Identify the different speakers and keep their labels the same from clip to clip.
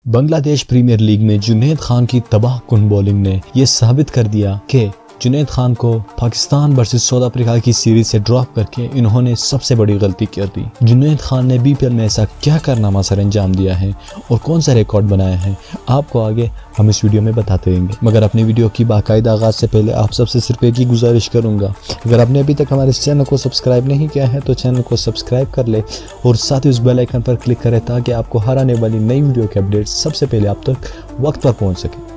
Speaker 1: بنگلہ دیش premiere league میں جنید خان کی تباہ کن بولنگ نے یہ ثابت کر دیا کہ جنید خان کو پاکستان ورسز ساؤتھ افریقہ کی سیریز سے ڈراپ کر کے انہوں نے سب سے بڑی غلطی کر دی۔ جنید خان نے بی پی ایل میں ایسا کیا کارنامہ سر انجام دیا ہے اور کون سا ریکارڈ بنایا ہے، آپ کو آگے ہم اس ویڈیو میں بتاتے رہیں گے۔ مگر اپنی ویڈیو کی باقاعدہ آغاز سے پہلے آپ سب سے صرف ایک ہی گزارش کروں گا، اگر آپ نے ابھی تک ہمارے اس چینل کو سبسکرائب نہیں کیا ہے تو چینل کو سبسکرائب کر لے اور ساتھ ہی اس بیل آئیکن پر کلک کریں تاکہ آپ کو ہر آنے والی نئی ویڈیو کے اپڈیٹ سب سے پہلے آپ تک وقت پر پہنچ سکے۔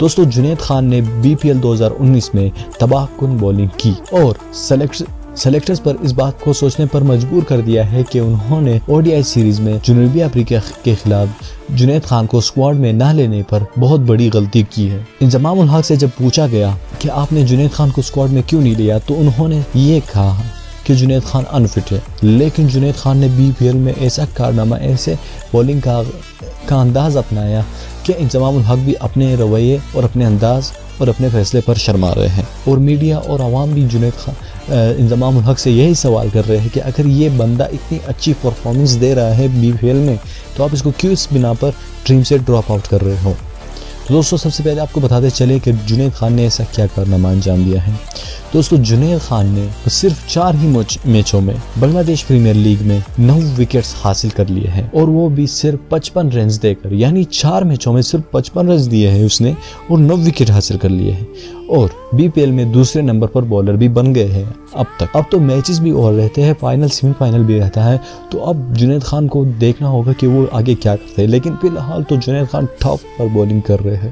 Speaker 1: دوستو، جنید خان نے بی پی ایل 2019 میں تباہ کن بولنگ کی اور سلیکٹرز پر اس بات کو سوچنے پر مجبور کر دیا ہے کہ انہوں نے او ڈی آئی سیریز میں جنوبی افریقہ کے خلاف جنید خان کو اسکواڈ میں نہ لینے پر بہت بڑی غلطی کی ہے۔ انضمام الحق سے جب پوچھا گیا کہ آپ نے جنید خان کو اسکواڈ میں کیوں نہیں لیا تو انہوں نے یہ کہا کہ جنید خان انفٹ ہے، لیکن جنید خان نے بی پی ایل میں ایسا کارنامہ، ایسے بولنگ کا انداز اپنایا کہ انضمام الحق بھی اپنے رویے اور اپنے انداز اور اپنے فیصلے پر شرما رہے ہیں، اور میڈیا اور عوام بھی انضمام الحق سے یہی سوال کر رہے ہیں کہ اگر یہ بندہ اتنی اچھی پرفارمنس دے رہا ہے بی پی ایل میں تو آپ اس کو کیوں اس بنا پر ٹیم سے ڈراپ آؤٹ کر رہے ہو۔ دوستو، سب سے پہلے آپ کو بتاتے چلے کہ جنید خان نے ایسا کیا کارنامہ انجام دیا ہے۔ دوستو، جنید خان نے صرف 4 ہی میچوں میں بنگلہ دیش پریمیئر لیگ میں 9 وکٹس حاصل کر لیے ہیں، اور وہ بھی صرف 55 رنز دے کر، یعنی 4 میچوں میں صرف 55 رنز دیے ہیں اس نے اور 9 وکٹ حاصل کر لیے ہیں، اور بی پی ایل میں دوسرے نمبر پر بولر بھی بن گئے ہیں اب تک۔ اب تو میچز بھی اور رہتے ہیں، فائنل سیمی فائنل بھی رہتا ہے، تو اب جنید خان کو دیکھنا ہوگا کہ وہ آگے کیا کرتے ہیں، لیکن فی الحال تو جنید خان ٹاپ پر بولنگ کر رہے ہیں،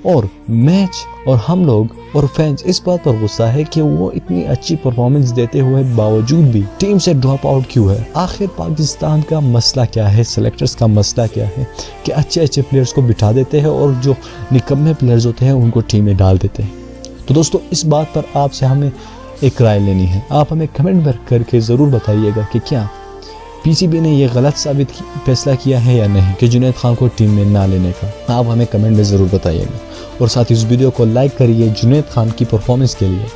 Speaker 1: اور میچ اور ہم لوگ اور فینس اس بات پر غصہ ہے کہ وہ اتنی اچھی پرفارمنس دیتے ہوئے باوجود بھی ٹیم سے ڈراپ آؤٹ کیوں ہے۔ آخر پاکستان کا مسئلہ کیا ہے، سلیکٹرز کا مسئلہ کیا ہے کہ اچھے پلیئرز کو بٹھا دیتے ہیں اور جو نکمے پلیئرز ہوتے ہیں ان کو ٹیم میں ڈال دیتے ہیں۔ تو دوستو، اس بات پر آپ سے ہمیں ایک رائے لینی ہے، آپ ہمیں کمنٹ پر کر کے ضرور بتائیے گا کہ کیا پی سی بی نے یہ غلط فیصلہ کیا ہے یا نہیں کہ جنید خان کو ٹیم میں نہ لینے کا۔ آپ ہمیں کمنٹ میں ضرور بتائیے گا، اور ساتھ ہی اس ویڈیو کو لائک کریے جنید خان کی پرفارمنس کے لیے،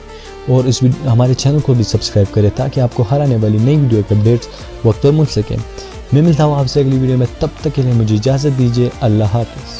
Speaker 1: اور ہمارے چینل کو بھی سبسکرائب کریں تاکہ آپ کو ہر آنے والی نئی ویڈیو کے اپڈیٹس وقت پر مل سکیں۔ میں ملتا ہوں آپ سے اگلی ویڈیو میں، تب تک کے لیے مجھے اجازت دیجیے، اللہ حافظ۔